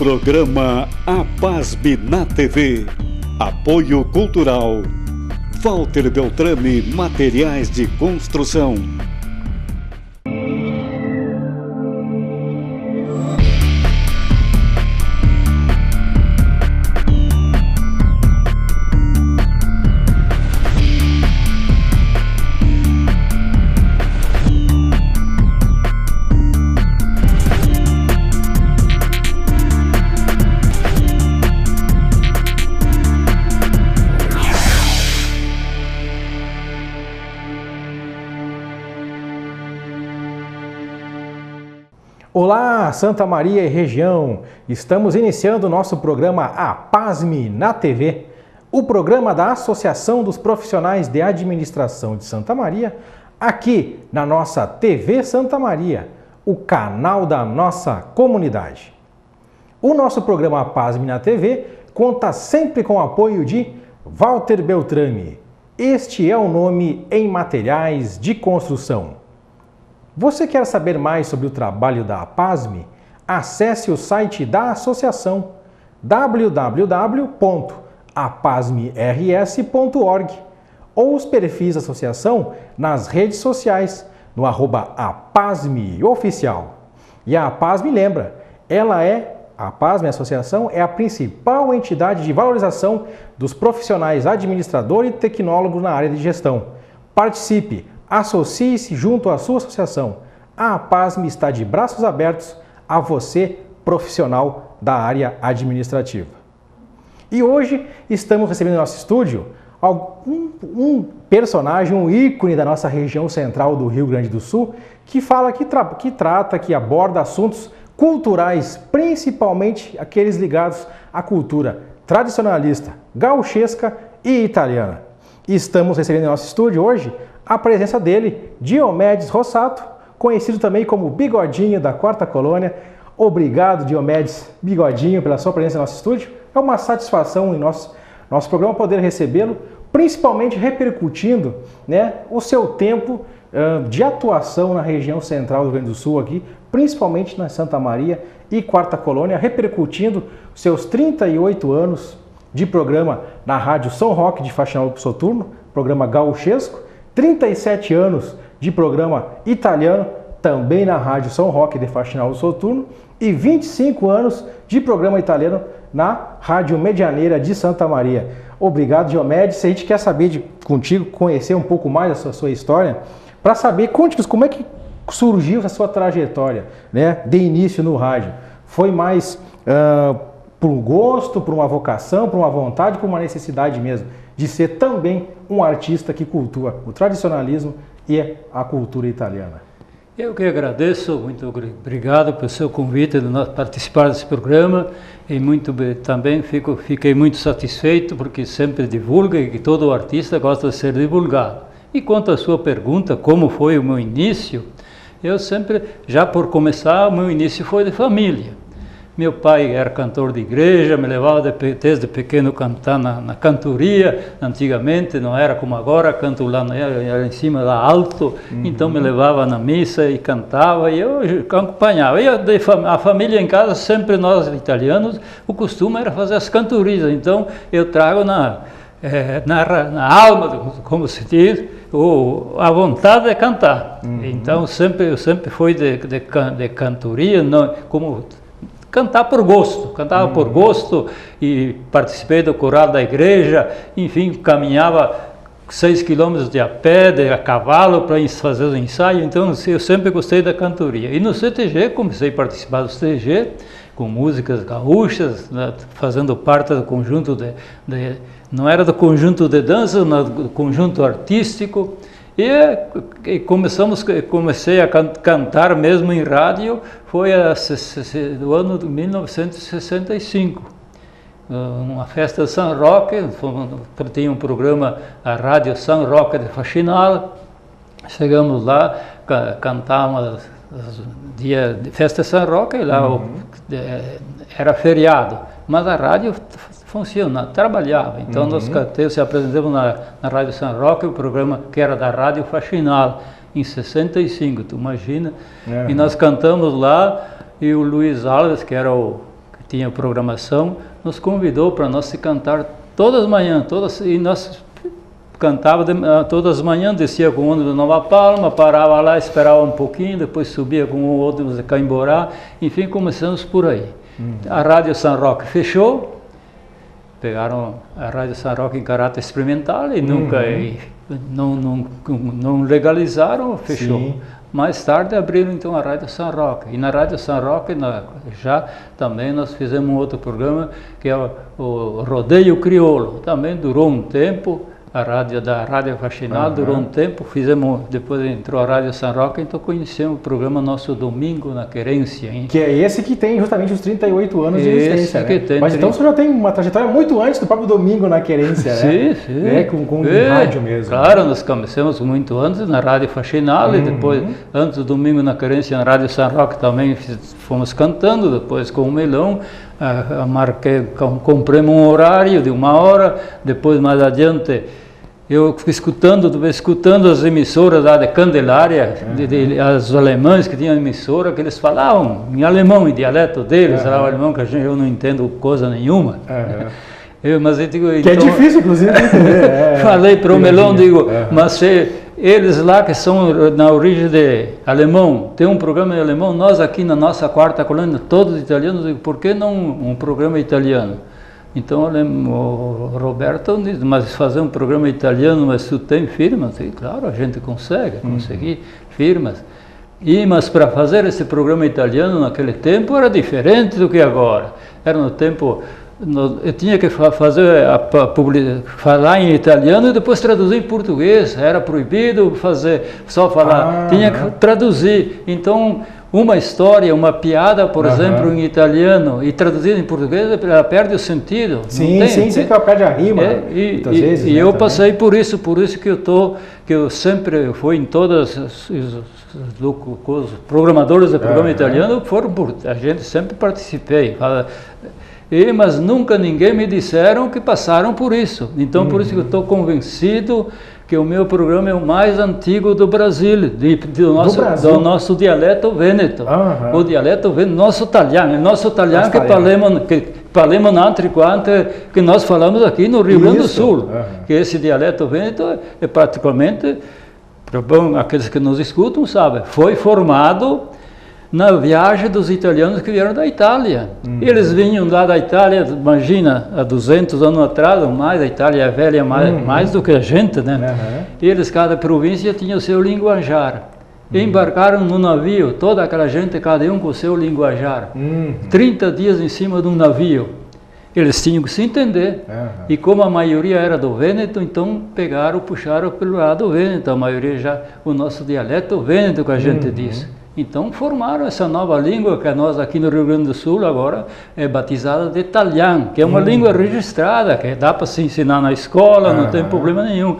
Programa APASM na TV. Apoio Cultural. Walter Beltrame Materiais de Construção. Olá, Santa Maria e região! Estamos iniciando o nosso programa APASM na TV, o programa da Associação dos Profissionais de Administração de Santa Maria, aqui na nossa TV Santa Maria, o canal da nossa comunidade. O nosso programa APASM na TV conta sempre com o apoio de Walter Beltrame. Este é o nome em materiais de construção. Você quer saber mais sobre o trabalho da APASM? Acesse o site da associação www.apasmrs.org ou os perfis da associação nas redes sociais no @apasmoficial. E a APASM lembra, a APASM, a associação, é a principal entidade de valorização dos profissionais administrador e tecnólogo na área de gestão. Participe! Associe-se junto à sua associação. A APASM está de braços abertos a você, profissional da área administrativa. E hoje estamos recebendo no nosso estúdio um personagem, um ícone da nossa região central do Rio Grande do Sul, que aborda assuntos culturais, principalmente aqueles ligados à cultura tradicionalista, gauchesca e italiana. E estamos recebendo no nosso estúdio hoje a presença dele, Diomedes Rossato, conhecido também como Bigodinho da Quarta Colônia. Obrigado, Diomedes Bigodinho, pela sua presença no nosso estúdio. É uma satisfação em nosso programa poder recebê-lo, principalmente repercutindo, o seu tempo de atuação na região central do Rio Grande do Sul, aqui, principalmente na Santa Maria e Quarta Colônia, repercutindo seus 38 anos de programa na Rádio São Roque de Faxinal do Soturno, programa gauchesco, 37 anos de programa italiano, também na Rádio São Roque de Faxinal do Soturno, e 25 anos de programa italiano na Rádio Medianeira de Santa Maria. Obrigado, Diomedes. A gente quer saber contigo, conhecer um pouco mais da sua história, para saber, conte-nos como é que surgiu essa sua trajetória, de início no rádio. Foi mais por um gosto, por uma vocação, por uma vontade, por uma necessidade mesmo de ser também um artista que cultua o tradicionalismo e a cultura italiana? Eu que agradeço, muito obrigado pelo seu convite de nós participar desse programa e também fiquei muito satisfeito porque sempre divulga e que todo artista gosta de ser divulgado. E quanto à sua pergunta, como foi o meu início, eu sempre, já por começar, o meu início foi de família. Meu pai era cantor de igreja, me levava desde pequeno cantar na cantoria. Antigamente não era como agora, canto lá era em cima, lá alto. Então me levava na missa e cantava e eu acompanhava. A família em casa, sempre nós italianos, o costume era fazer as cantorias. Então eu trago na alma, como se diz, a vontade de cantar. Então eu sempre fui de cantoria, não, como cantar por gosto, cantava por gosto e participei do coral da igreja, enfim, caminhava 6 quilômetros a pé, a cavalo para fazer o ensaio, então eu sempre gostei da cantoria. E no CTG, comecei a participar do CTG, com músicas gaúchas, fazendo parte do conjunto não era do conjunto de dança, mas do conjunto artístico. E comecei a cantar mesmo em rádio, foi do ano de 1965. Uma festa de São Roque, tinha um programa, a Rádio São Roque de Faxinal. Chegamos lá, cantávamos dia de festa de São Roque, lá era feriado, mas a rádio funcionava, trabalhava. Então nós se apresentamos na Rádio São Roque, o programa que era da Rádio Faxinal, em 65, tu imagina? E nós cantamos lá, e o Luiz Alves, que tinha programação, nos convidou para nós cantar todas as manhãs, e nós cantava todas as manhãs, descia com o ônibus de Nova Palma, parava lá, esperava um pouquinho, depois subia com o ônibus de Caimborá, enfim, começamos por aí. A Rádio São Roque fechou, pegaram a Rádio São Roque em caráter experimental e nunca não legalizaram, fechou. Sim. Mais tarde abriram então a Rádio São Roque. E na Rádio São Roque já também nós fizemos um outro programa que é o Rodeio Crioulo. Também durou um tempo. A rádio da Rádio Faxinal durou um tempo, depois entrou a Rádio São Roque, então conhecemos o programa nosso Domingo na Querência. Hein? Que é esse que tem justamente os 38 anos de existência, né? Mas então você já tem uma trajetória muito antes do próprio Domingo na Querência, né? Sim. É, com rádio mesmo. Claro, nós começamos muito antes na Rádio Faxinal e depois, antes do Domingo na Querência, na Rádio São Roque também fomos cantando, depois com o Melão. Compramos um horário de 1 hora, depois mais adiante eu fui escutando as emissoras lá de Candelária, as alemães que tinham emissora, que eles falavam em alemão, em dialeto deles, era o alemão que eu não entendo coisa nenhuma. Mas eu digo, então, que é difícil, inclusive, de entender. Falei para o Melão, digo, mas eles lá que são na origem de alemão, tem um programa em alemão, nós aqui na nossa quarta colônia, todos italianos, digo, por que não um programa italiano? Então o Roberto disse, mas fazer um programa italiano, mas tu tem firmas? E claro, a gente conseguir firmas. Mas para fazer esse programa italiano naquele tempo era diferente do que agora. Era no tempo... Eu tinha que falar em italiano e depois traduzir em português. Era proibido só falar. Tinha que traduzir. Então, uma história, uma piada, por exemplo, em italiano e traduzida em português, ela perde o sentido. Sim, que ela perde a rima. Muitas vezes, e eu passei por isso que eu sempre fui em todas os programadores de programa italiano, a gente sempre participei. Mas nunca ninguém me disseram que passaram por isso. Então, por isso que eu estou convencido que o meu programa é o mais antigo do Brasil, do nosso dialeto vêneto. O dialeto vêneto, nosso italiano que falamos antes que nós falamos aqui no Rio Grande do Sul. Que esse dialeto vêneto é praticamente, aqueles que nos escutam sabem, foi formado na viagem dos italianos que vieram da Itália. Eles vinham lá da Itália, imagina, há 200 anos atrás, ou mais, a Itália é velha mais do que a gente, né? Eles, cada província tinha o seu linguajar. Embarcaram no navio, toda aquela gente, cada um com o seu linguajar. 30 dias em cima de um navio. Eles tinham que se entender. E como a maioria era do Vêneto, então puxaram pelo lado do Vêneto, a maioria já, o nosso dialeto Vêneto, que a gente diz. Então formaram essa nova língua que nós aqui no Rio Grande do Sul agora é batizada de italiano, que é uma língua registrada, que dá para se ensinar na escola, não tem problema nenhum.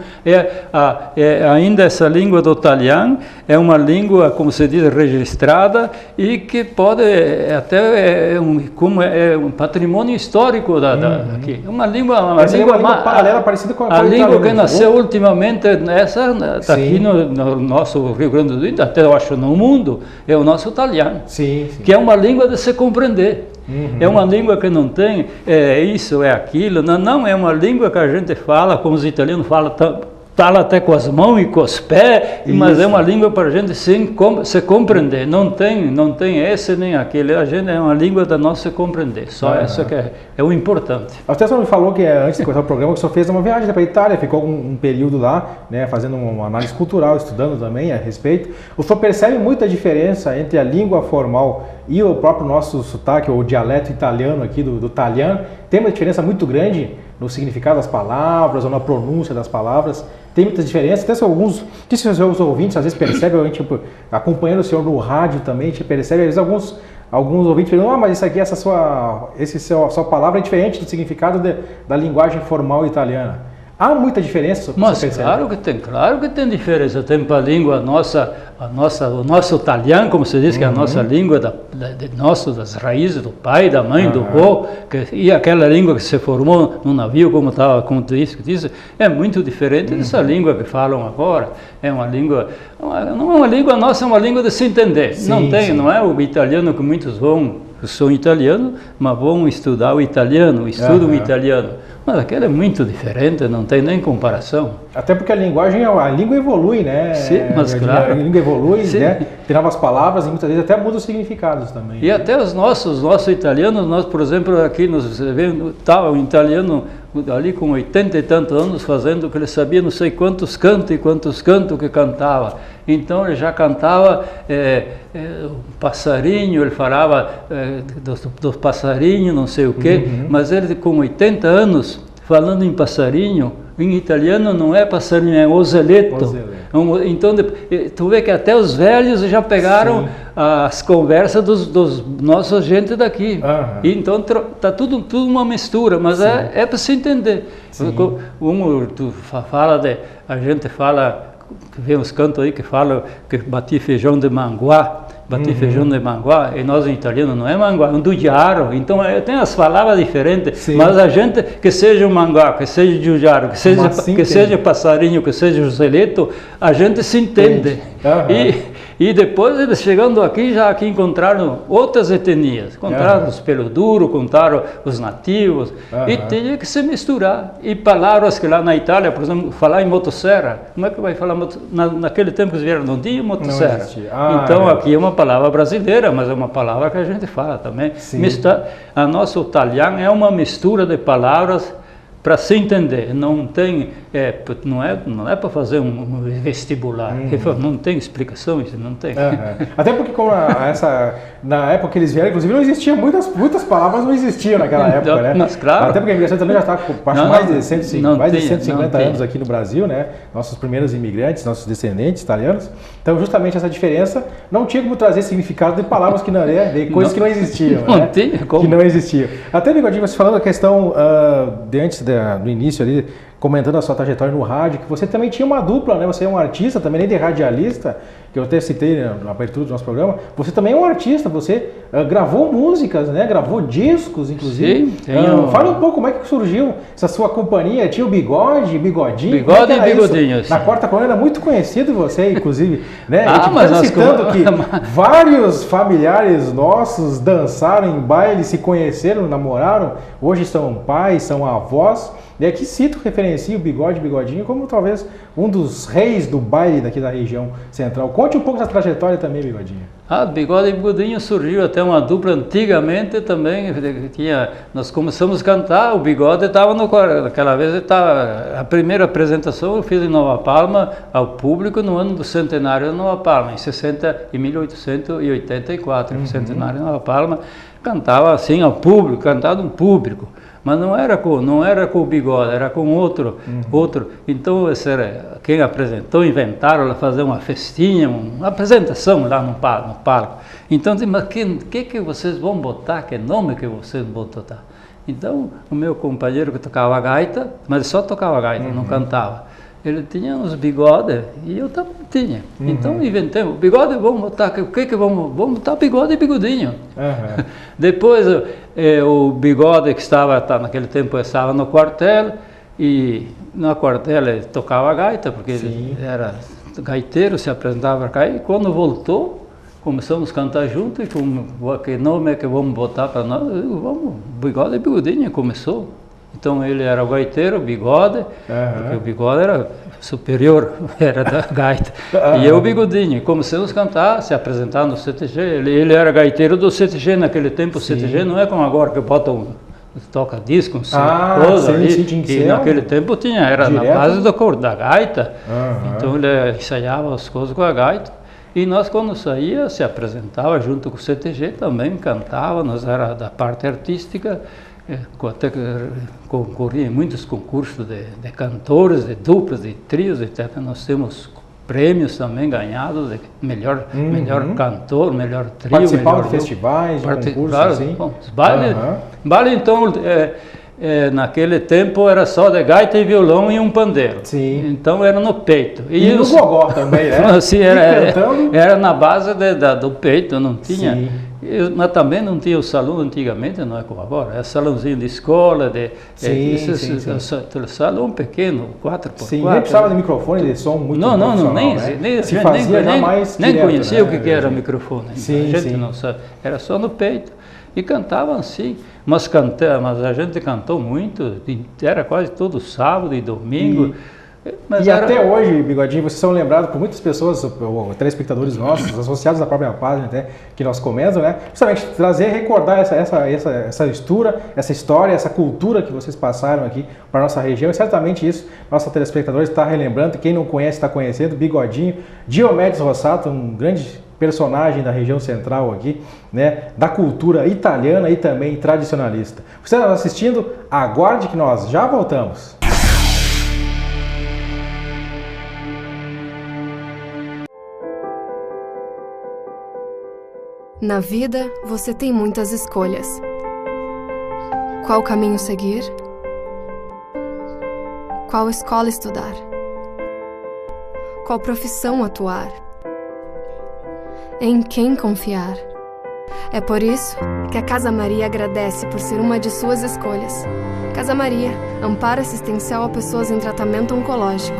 Ainda essa língua do italiano é uma língua, como se diz, registrada e que pode até é um patrimônio histórico aqui. Uma língua paralela, parecida com a língua que nasceu ultimamente, essa está aqui no nosso Rio Grande do Sul, até eu acho no mundo. É o nosso italiano, que é uma língua de se compreender. É uma língua que não tem isso, é aquilo. Não, é uma língua que a gente fala, como os italianos falam, fala até com as mãos e com os pés, mas é uma língua para a gente se compreender. Não tem esse nem aquele. A gente é uma língua da nossa compreender. Só essa que é o importante. Até só me falou que antes de começar o programa, que o senhor fez uma viagem para a Itália, ficou um período lá, né, fazendo uma análise cultural, estudando também a respeito. O senhor percebe muita diferença entre a língua formal e o próprio nosso sotaque, ou dialeto italiano aqui do italiano? Tem uma diferença muito grande no significado das palavras ou na pronúncia das palavras? Tem muitas diferenças, até se os ouvintes às vezes percebem, a gente acompanhando o senhor no rádio também, a gente percebe, às vezes alguns ouvintes perguntam, mas isso aqui, essa sua palavra é diferente do significado da linguagem formal italiana. Há muita diferença? Mas claro que tem diferença. Tem para a língua o nosso italiano, como se diz, que é a nossa língua das raízes do pai, da mãe, do avô, e aquela língua que se formou no navio, como tu disse, é muito diferente dessa língua que falam agora. É uma língua, não é uma língua nossa, é uma língua de se entender. Não é o italiano que muitos vão são italianos, mas vão estudar o italiano, estudam o italiano. Mas aquele é muito diferente, não tem nem comparação. Até porque a língua evolui, né? Sim, mas claro. A língua evolui, né? Tem novas palavras e muitas vezes até muda os significados também. E até os nossos italianos, nós, por exemplo, aqui nos estava um italiano ali com 80 e tantos anos fazendo que ele sabia não sei quantos cantos que cantava. Então ele já cantava o passarinho, ele falava dos passarinhos, não sei o quê, mas ele com 80 anos, falando em passarinho, em italiano não é passarinho, é ozeletto. Então tu vê que até os velhos já pegaram as conversas dos nossos gente daqui. Então tá tudo uma mistura, mas é para se entender. A gente fala, vê uns cantos aí que falam que bati feijão de manguá, e nós em italiano não é manguá, é um dudiaro, então tem as palavras diferentes, mas a gente, que seja um manguá, que seja dudiaro, que seja passarinho, que seja ozeletto, a gente se entende. E depois eles chegando aqui, já aqui encontraram outras etnias, encontraram os pelo duro, encontraram os nativos, e tinha que se misturar. E palavras que lá na Itália, por exemplo, falar em motosserra, como é que vai falar naquele tempo que eles vieram, não tinha motosserra. Então aqui é uma palavra brasileira, mas é uma palavra que a gente fala também. A nossa italiana é uma mistura de palavras para se entender, não tem, não é para fazer um vestibular, não tem explicação, isso não tem. Até porque como na época que eles vieram, inclusive não existiam, muitas palavras não existiam naquela época, né? Mas, claro. Até porque a imigração também já está com mais de 150 anos aqui no Brasil, né? Nossos primeiros imigrantes, nossos descendentes italianos. Então justamente essa diferença não tinha como trazer significado de palavras que não de coisas que não existiam, não tinha como. Que não existiam. Até, Bigodinho, você falando a questão de antes no início ali, comentando a sua trajetória no rádio, que você também tinha uma dupla, né? Você é um artista, também nem de radialista, que eu até citei na abertura do nosso programa. Você também é um artista, você gravou músicas, né? Gravou discos, inclusive. Sim, fala um pouco como é que surgiu essa sua companhia. Tinha o Bigodinho. Bigode e Bigodinho. Na Quarta Colônia era muito conhecido você, inclusive, né? Mas citando que vários familiares nossos dançaram em baile, se conheceram, namoraram, hoje são pais, são avós. E aqui cito, referencio o Bigodinho como talvez um dos reis do baile daqui da região central. Conte um pouco essa trajetória também, Bigodinho. Bigode e Bigodinho surgiu até uma dupla antigamente também, nós começamos a cantar, o Bigode estava naquela vez, a primeira apresentação eu fiz em Nova Palma ao público no ano do centenário de Nova Palma, em 1884, o centenário de Nova Palma, cantava assim ao público, cantado um público. Mas não era com o Bigode, era com outro. Então, quem apresentou, inventaram fazer uma festinha, uma apresentação lá no palco. Então, mas que vocês vão botar? Que nome que vocês vão botar? Então, o meu companheiro que tocava gaita, mas só tocava gaita, não cantava. Ele tinha uns bigodes e eu também tinha. Então inventamos, bigode, vamos botar, vamos botar Bigode e Bigodinho. Depois o Bigode que naquele tempo estava no quartel, e no quartel ele tocava gaita, porque ele era gaiteiro, se apresentava para cá, e quando voltou, começamos a cantar junto, e que nome é que vamos botar para nós? Vamos, Bigode e Bigodinho, começou. Então ele era o gaiteiro, o Bigode, porque o Bigode era superior, era da gaita, e eu o Bigodinho. Começamos a cantar, se apresentar no CTG, ele era gaiteiro do CTG naquele tempo. O CTG não é como agora que toca disco, e naquele tempo era direto na base da gaita, então ele ensaiava as coisas com a gaita. E nós, quando saía, se apresentava junto com o CTG, também cantava, nós era da parte artística, até concorria em muitos concursos de cantores, de duplas, de trios, etc. Nós temos prêmios também ganhados de melhor cantor, melhor trio. Participava de festivais, de concursos, assim? Bom, baile, então, naquele tempo era só de gaita e violão e um pandeiro. Sim. Então era no peito. E no gogó também, né? Assim, era na base do peito, não tinha. Sim. Mas também não tinha o salão antigamente, não é como agora. É salãozinho de escola, salão pequeno, 4x4. Sim, nem precisava de microfone, de som muito profissional, nem se fazia jamais nem direto, conhecia né? o que era microfone. A gente não sabe, era só no peito. E cantavam sim, mas a gente cantou muito, era quase todo sábado e domingo. E até hoje, Bigodinho, vocês são lembrados por muitas pessoas, telespectadores nossos, associados à própria página até, que nós comentamos, né? Justamente trazer, recordar essa história, essa cultura que vocês passaram aqui para a nossa região. E certamente isso, nossos telespectadores está relembrando, quem não conhece está conhecendo, Bigodinho, Diomedes Rossato, um grande personagem da região central aqui, né, da cultura italiana e também tradicionalista. Você está assistindo? Aguarde que nós já voltamos. Na vida, você tem muitas escolhas. Qual caminho seguir? Qual escola estudar? Qual profissão atuar? Em quem confiar? É por isso que a Casa Maria agradece por ser uma de suas escolhas. Casa Maria, amparo assistencial a pessoas em tratamento oncológico.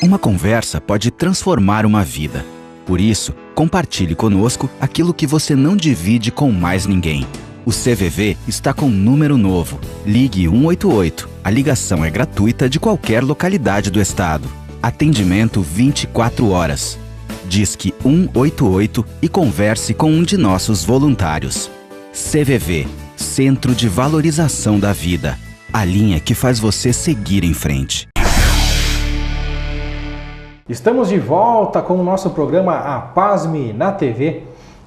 Uma conversa pode transformar uma vida. Por isso, compartilhe conosco aquilo que você não divide com mais ninguém. O CVV está com um número novo. Ligue 188. A ligação é gratuita de qualquer localidade do estado. Atendimento 24 horas. Disque 188 e converse com um de nossos voluntários. CVV, Centro de Valorização da Vida. A linha que faz você seguir em frente. Estamos de volta com o nosso programa APASME na TV,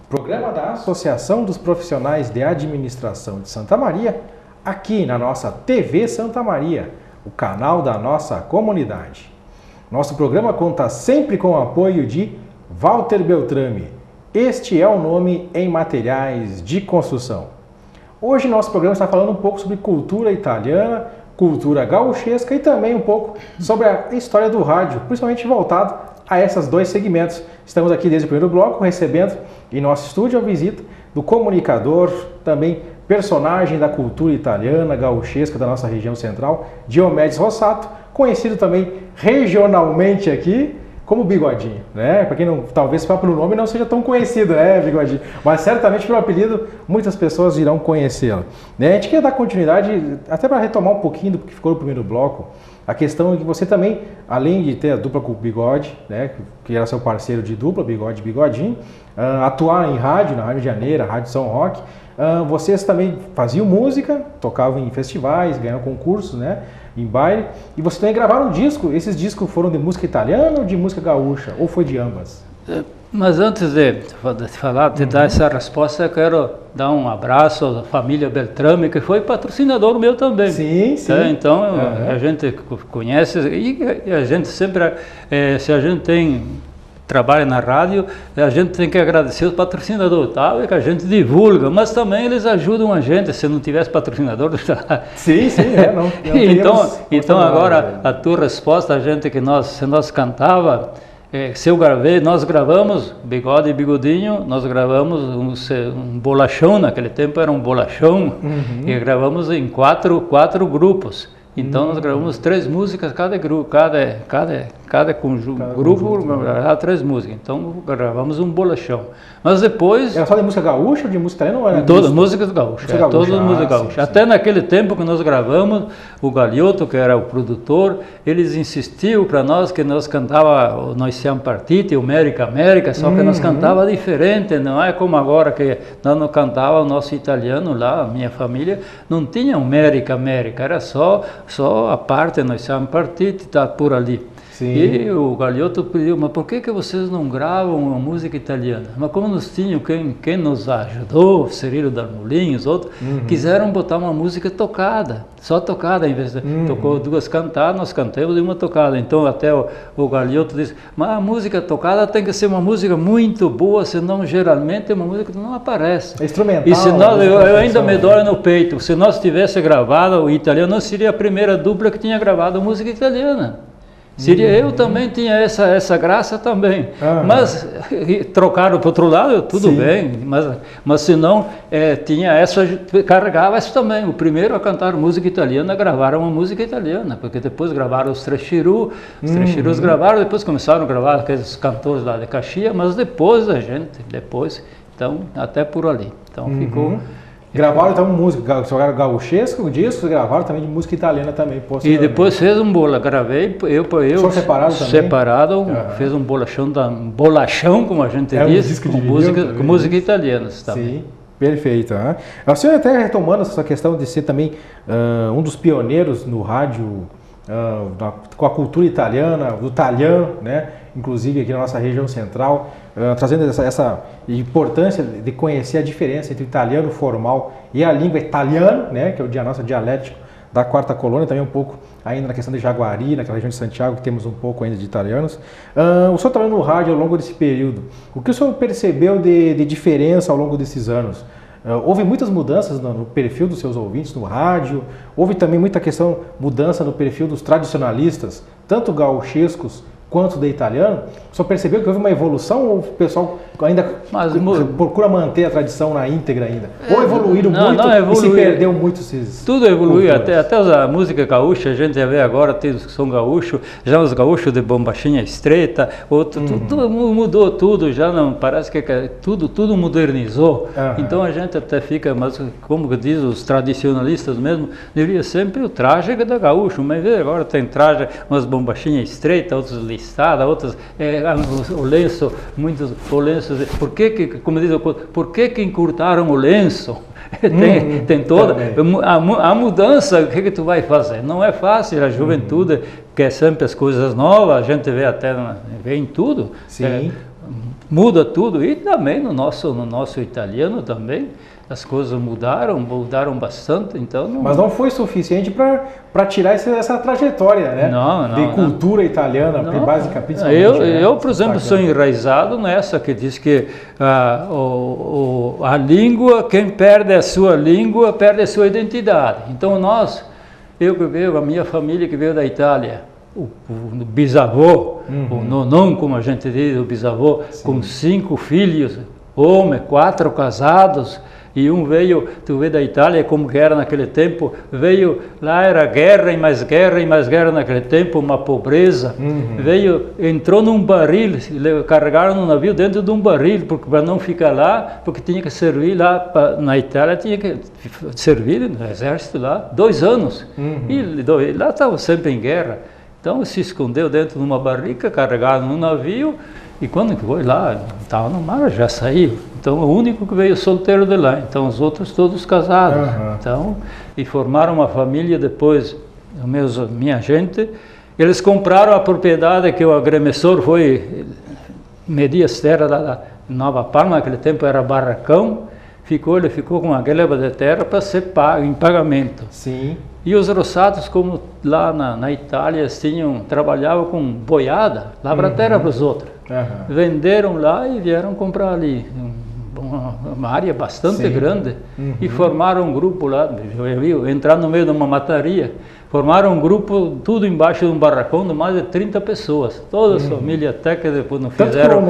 programa da Associação dos Profissionais de Administração de Santa Maria, aqui na nossa TV Santa Maria, o canal da nossa comunidade. Nosso programa conta sempre com o apoio de Walter Beltrame. Este é o nome em materiais de construção. Hoje nosso programa está falando um pouco sobre cultura italiana, cultura gauchesca e também um pouco sobre a história do rádio, principalmente voltado a esses dois segmentos. Estamos aqui desde o primeiro bloco recebendo em nosso estúdio a visita do comunicador, também personagem da cultura italiana, gauchesca da nossa região central, Diomedes Rossato, conhecido também regionalmente aqui como Bigodinho, né? Para quem não, talvez só pelo nome não seja tão conhecido, né, Bigodinho? Mas certamente pelo apelido muitas pessoas irão conhecê-lo. Né? A gente quer dar continuidade, até para retomar um pouquinho do que ficou no primeiro bloco, a questão é que você também, além de ter a dupla com o Bigode, né, que era seu parceiro de dupla, Bigode e Bigodinho, atuar em rádio, na Rádio Janeira, Rádio São Roque, vocês também faziam música, tocavam em festivais, ganharam concursos, né, em baile, e vocês também gravaram um disco. Esses discos foram de música italiana ou de música gaúcha, ou foi de ambas? Mas antes de falar, de dar essa resposta, eu quero dar um abraço à família Beltrame, que foi patrocinador meu também. Sim, sim. Então, a gente conhece e a gente sempre, se a gente trabalha na rádio, a gente tem que agradecer os patrocinadores, tá? Que a gente divulga, mas também eles ajudam a gente, se não tivesse patrocinador. Sim, sim, não então agora a tua resposta, a gente que se nós cantava, se eu gravei, nós gravamos, Bigode e Bigodinho, nós gravamos um bolachão, naquele tempo era um bolachão, e gravamos em quatro grupos. Então nós gravamos 3 músicas, cada grupo, cada grupo gravava 3 músicas. Então gravamos um bolachão. Mas depois... Era só de música gaúcha ou de música italiana? Ou era todas músicas gaúchas. Todas músicas gaúchas. Até naquele tempo que nós gravamos, o Galiotto, que era o produtor, eles insistiam para nós que nós cantava Nós Siamo Partiti, o América, América, só que nós cantava diferente, não é como agora que nós não cantava o nosso italiano lá, a minha família, não tinha América, América, era só a parte Nós Siamo Partiti, está por ali. Sim. E o Galiotto pediu, mas por que vocês não gravam uma música italiana? Mas como nós tínhamos quem nos ajudou, Cirilo Darmolinhos, outros, quiseram botar uma música tocada, só tocada, em vez de tocou 2 cantadas, nós cantamos e uma tocada. Então até o Galiotto disse, mas a música tocada tem que ser uma música muito boa, senão geralmente é uma música que não aparece. É instrumental. E se nós, eu ainda me dói no peito, se nós tivesse gravado o italiano, nós seria a primeira dupla que tinha gravado música italiana. Eu também tinha essa graça também, mas trocaram para o outro lado, tudo bem, mas se não, tinha carregava isso também. O primeiro a cantar música italiana, gravaram uma música italiana, porque depois gravaram os Três Chirus gravaram, depois começaram a gravar aqueles cantores lá de Caxias, mas depois então, até por ali. Então ficou... Gravaram então música, gauchesco, discos, gravaram também de música italiana também. E depois fez um bola, gravei, eu separado também? Separado, fez um bolachão, como a gente diz, com música italiana também. Sim, perfeito. A senhora até retomando essa questão de ser também um dos pioneiros no rádio, com a cultura italiana, do talhão, né? Inclusive aqui na nossa região central, trazendo essa importância de conhecer a diferença entre o italiano formal e a língua italiana, né, que é o nosso dialético da quarta colônia, também um pouco ainda na questão de Jaguari, naquela região de Santiago, que temos um pouco ainda de italianos. O senhor trabalhando no rádio ao longo desse período, o que o senhor percebeu de diferença ao longo desses anos? Houve muitas mudanças no perfil dos seus ouvintes no rádio, houve também muita mudança no perfil dos tradicionalistas, tanto gauchescos quanto de italiano. O senhor percebeu que houve uma evolução ou o pessoal ainda procura manter a tradição na íntegra ainda? Ou evoluíram muito e se perdeu muito esses... Tudo evoluiu, até a música gaúcha, a gente já vê agora, tem os que são gaúchos, já os gaúchos de bombachinha estreita, tudo mudou tudo, já não, parece que tudo modernizou. Então a gente até fica, mas como diz os tradicionalistas mesmo, diria sempre o traje da gaúcho, mas agora tem traje, umas bombachinhas estreitas, outros listadas, outras, o lenço, por que encurtaram o lenço? Tem toda a mudança, o que tu vai fazer? Não é fácil, a juventude quer sempre as coisas novas, a gente vê em tudo, muda tudo, e também no nosso italiano também, as coisas mudaram bastante, então... Mas não foi suficiente para tirar essa trajetória, né? De cultura italiana, basicamente... Eu, por exemplo, sou enraizado nessa que diz que a língua, quem perde a sua língua, perde a sua identidade. Então a minha família que veio da Itália, o bisavô, o nonão, como a gente diz, o bisavô, com 5 filhos, homens, 4 casados, e um veio, tu vê da Itália como que era naquele tempo, veio, lá era guerra e mais guerra naquele tempo, uma pobreza, entrou num barril, carregaram no navio dentro de um barril, para não ficar lá, porque tinha que servir lá, na Itália tinha que servir no exército lá, 2 anos, e lá estava sempre em guerra, então se escondeu dentro de uma barrica, carregado no navio, e quando foi lá, estava no mar, já saiu. Então, o único que veio solteiro de lá. Então, os outros todos casados. Então, e formaram uma família depois, minha gente. Eles compraram a propriedade que o agremessor foi medir as terras da Nova Palma, naquele tempo era barracão. Ele ficou com uma gleba de terra para ser pago em pagamento. Sim. E os roçados, como lá na Itália, trabalhavam com boiada, lavra terra para os outros. Venderam lá e vieram comprar ali uma área bastante grande e formaram um grupo lá, entrar no meio de uma mataria, formaram um grupo tudo embaixo de um barracão de mais de 30 pessoas, todas as famílias, até que depois não fizeram,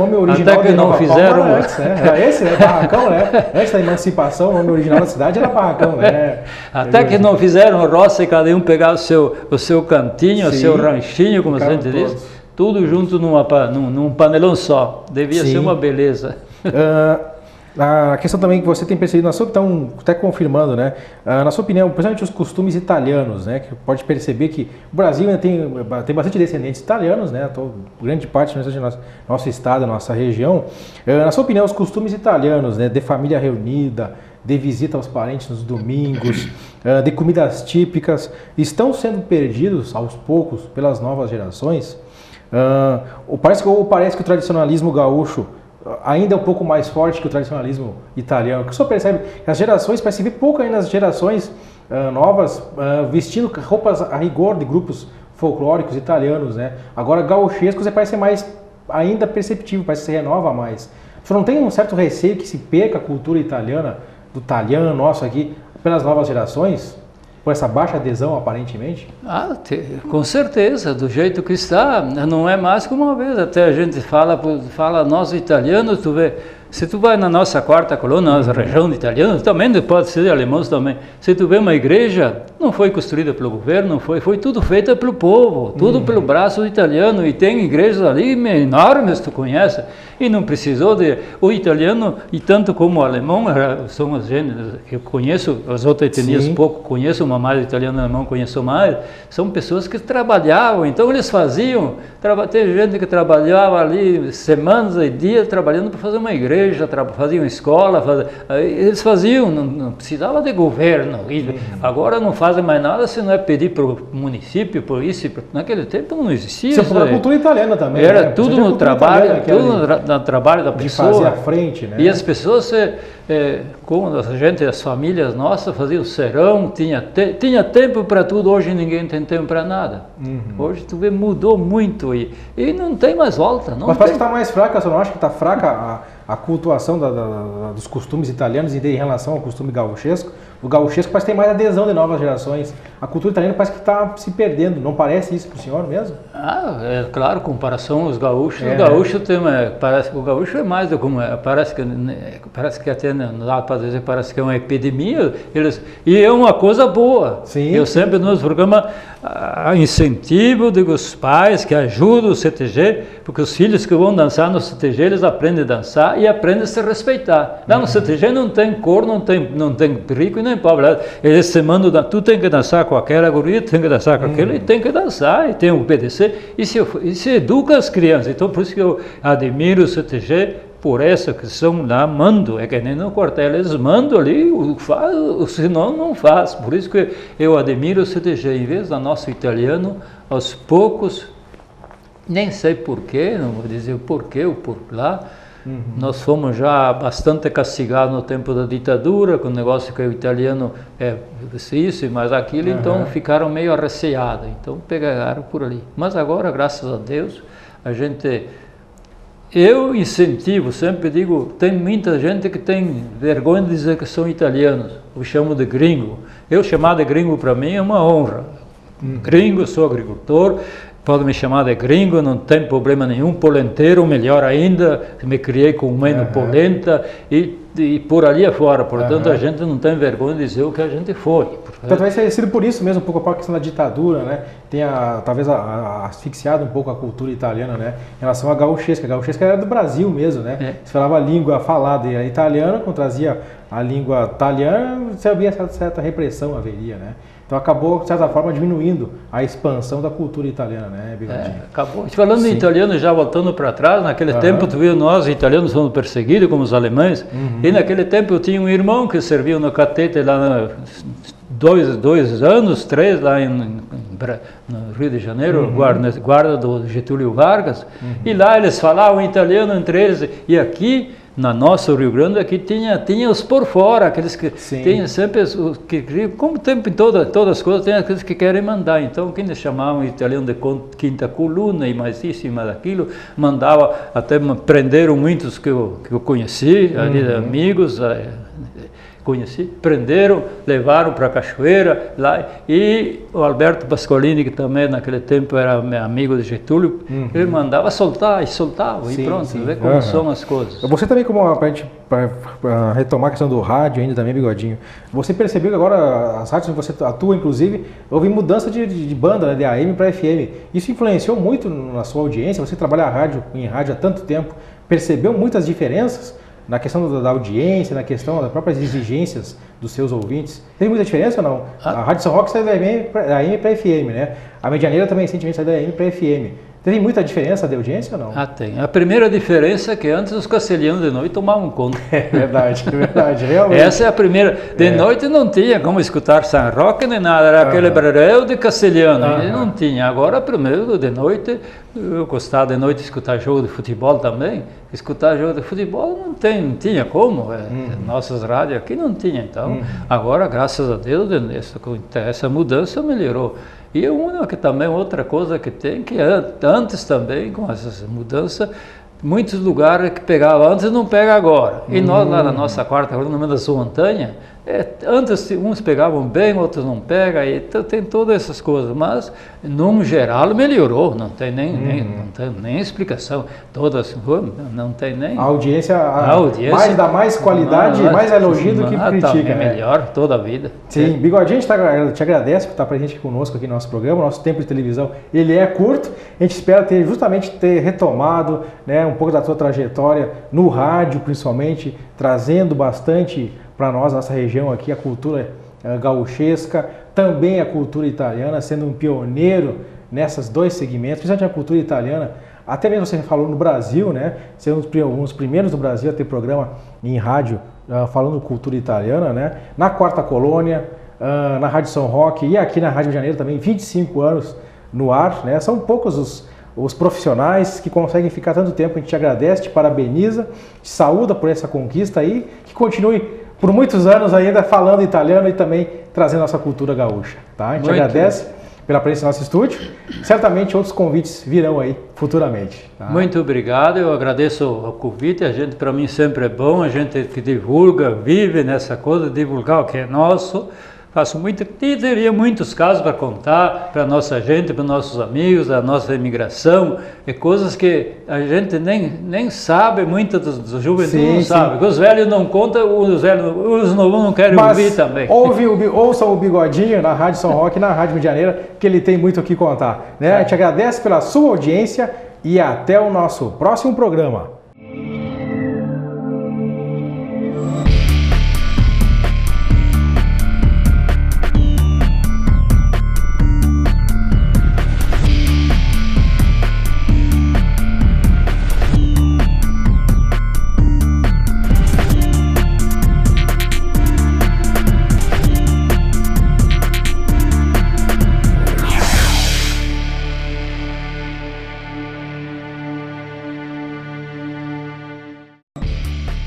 esse, né, barracão, né, antes da emancipação, o nome original da cidade era barracão, né, até que não fizeram roça e cada um pegava o seu cantinho, o seu ranchinho, como a gente diz, tudo junto num panelão só, devia ser uma beleza. A questão também que você tem percebido, então, até confirmando, né? Na sua opinião, principalmente os costumes italianos, né? Que pode perceber que o Brasil ainda tem bastante descendentes italianos, né? Grande parte do nosso estado, nossa região. Na sua opinião, os costumes italianos, né? De família reunida, de visita aos parentes nos domingos, de comidas típicas, estão sendo perdidos aos poucos pelas novas gerações? Ou parece que o tradicionalismo gaúcho ainda é um pouco mais forte que o tradicionalismo italiano? O que o senhor percebe? As gerações, parece ver pouco ainda nas gerações novas vestindo roupas a rigor de grupos folclóricos italianos, né? Agora, gauchescos parece ser mais ainda perceptível, parece que se renova mais. O senhor não tem um certo receio que se perca a cultura italiana, do italiano nosso aqui, pelas novas gerações? por essa baixa adesão, aparentemente? Com certeza, do jeito que está, não é mais que uma vez. Até a gente fala nós italianos, tu vê, se tu vai na nossa quarta colônia, na região de italianos, também pode ser de alemãos também. Se tu vê uma igreja, não foi construída pelo governo, foi tudo feita pelo povo, tudo pelo braço italiano. E tem igrejas ali enormes, tu conhece. E não precisou o italiano, e tanto como o alemão, são as gêneros, eu conheço, as outras etnias pouco conheço, uma mais italiano e alemão conheço mais, são pessoas que trabalhavam, então eles faziam, tem gente que trabalhava ali semanas e dias trabalhando para fazer uma igreja, faziam escola, eles faziam, não precisava de governo, agora não fazem mais nada se não é pedir para o município, por isso, naquele tempo não existia isso. Isso é a cultura italiana também. Era tudo no trabalho, tudo no trabalho da pessoa. De fazer à frente, né? E as pessoas, como a gente, as famílias nossas faziam serão, tinha tempo para tudo, hoje ninguém tem tempo para nada. Hoje tu vê, mudou muito e não tem mais volta. Mas parece que está mais fraca, você não acha que está fraca a cultuação dos costumes italianos em relação ao costume gauchesco? O gauchesco parece que tem mais adesão de novas gerações. A cultura italiana parece que está se perdendo. Não parece isso para o senhor mesmo? É claro, comparação aos gaúchos. O gaúcho parece que o gaúcho é mais do como parece que até não dá para dizer, parece que é uma epidemia. E é uma coisa boa. Sim. Eu sempre nos programas incentivo dos pais que ajudam o CTG, porque os filhos que vão dançar no CTG, eles aprendem a dançar e aprendem a se respeitar. Lá no CTG não tem cor, não tem rico e nem pobre. Eles te mandam, tu tem que dançar com aquela guria, tu tem que dançar com aquele, e tem que dançar, e tem que obedecer, e se educa as crianças. Então, por isso que eu admiro o CTG, por essa questão lá, mando, é que nem no quartel, eles mandam ali, senão não faz. Por isso que eu admiro o CTG, em vez do nosso italiano, aos poucos, nem sei porquê, não vou dizer o porquê ou por lá, nós fomos já bastante castigados no tempo da ditadura, com o negócio que o italiano isso e mais aquilo, então ficaram meio arreceados, então pegaram por ali. Mas agora, graças a Deus, eu incentivo, sempre digo, tem muita gente que tem vergonha de dizer que são italianos, eu chamo de gringo. Eu chamar de gringo para mim é uma honra. Gringo, sou agricultor, pode me chamar de gringo, não tem problema nenhum, polenteiro, melhor ainda, me criei com mãe no polenta e por ali afora, portanto a gente não tem vergonha de dizer o que a gente foi. Talvez tenha sido por isso mesmo, um pouco a questão da ditadura, né? Tenha talvez asfixiado um pouco a cultura italiana, né? Em relação à gauchesca. A gauchesca era do Brasil mesmo, né? Se falava a língua falada italiana, quando trazia a língua italiana, você havia certa repressão, haveria, né? Então acabou, de certa forma, diminuindo a expansão da cultura italiana, né, Bigodinho? Acabou. Falando em italiano, já voltando para trás, naquele tempo, tu viu, nós italianos fomos perseguidos como os alemães, e naquele tempo eu tinha um irmão que servia no catete lá, 2 anos, 3, lá no Rio de Janeiro, guarda do Getúlio Vargas, e lá eles falavam italiano entre eles, e aqui, na nossa Rio Grande, aqui tinha os por fora, aqueles que tem sempre, como tem em todas as coisas, tem aqueles que querem mandar. Então, quem eles chamavam italiano de quinta coluna e mais isso e mais aquilo, mandava, até prenderam muitos que eu conheci, ali, amigos, conheci, prenderam, levaram para a cachoeira lá, e o Alberto Pascolini, que também naquele tempo era meu amigo de Getúlio, ele mandava soltar e soltava, e pronto, vê como são as coisas. Você também, para retomar a questão do rádio ainda também, Bigodinho, você percebeu que agora as rádios que você atua, inclusive, houve mudança de banda, né, de AM para FM. Isso influenciou muito na sua audiência? Você trabalha em rádio há tanto tempo, percebeu muitas diferenças na questão da audiência, na questão das próprias exigências dos seus ouvintes? Tem muita diferença ou não? A Rádio São Roque saiu da AM para FM, né? A Medianeira também recentemente saiu da AM para FM. Tem muita diferença de audiência ou não? Tem. A primeira diferença é que antes os castelhanos de noite tomavam conta. É verdade, realmente. Essa é a primeira. De noite não tinha como escutar São Roque nem nada, era aquele brarel de castelhano, não tinha. Agora, primeiro, de noite, eu gostava de noite escutar jogo de futebol também. Escutar jogo de futebol não tinha como, nossas rádios aqui não tinha. Então, agora, graças a Deus, essa mudança melhorou. E outra coisa que tem, que antes também, com essa mudança, muitos lugares que pegavam antes não pega agora. E nós lá na nossa quarta coluna da Sua Montanha, Antes uns pegavam bem, outros não pegam, então tem todas essas coisas, mas num geral melhorou, não tem nem explicação, todas não tem nem... A audiência mais dá mais qualidade, mais elogio do que critica. É melhor toda a vida. Sim, Bigodinho, a gente te agradece por estar presente aqui conosco aqui no nosso programa, nosso tempo de televisão, ele é curto, a gente espera justamente ter retomado, né, um pouco da tua trajetória no rádio, principalmente, trazendo bastante para nós, nossa região aqui, a cultura gauchesca, também a cultura italiana, sendo um pioneiro nessas dois segmentos, principalmente a cultura italiana, até mesmo você falou no Brasil, né, sendo um dos primeiros do Brasil a ter programa em rádio falando cultura italiana, né, na Quarta Colônia, na Rádio São Roque e aqui na Rádio Rio de Janeiro também, 25 anos no ar, né, são poucos os profissionais que conseguem ficar tanto tempo. A gente te agradece, te parabeniza, te saúda por essa conquista aí, que continue por muitos anos ainda falando italiano e também trazendo nossa cultura gaúcha, tá? A gente agradece pela presença no nosso estúdio. Certamente outros convites virão aí futuramente. Tá? Muito obrigado, eu agradeço o convite. Para mim sempre é bom, a gente que divulga, vive nessa coisa, divulgar o que é nosso. Teria muitos casos para contar para a nossa gente, para os nossos amigos, da nossa imigração, coisas que a gente nem sabe, muita da juventude não sabe. Os velhos não contam, os novos não querem ouvir também. Ouçam o Bigodinho na Rádio São Roque, na Rádio Rio de Janeiro, que ele tem muito o que contar. Né? A gente agradece pela sua audiência e até o nosso próximo programa.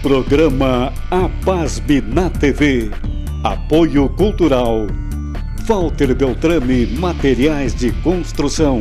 Programa APASB na TV. Apoio Cultural. Walter Beltrame Materiais de Construção.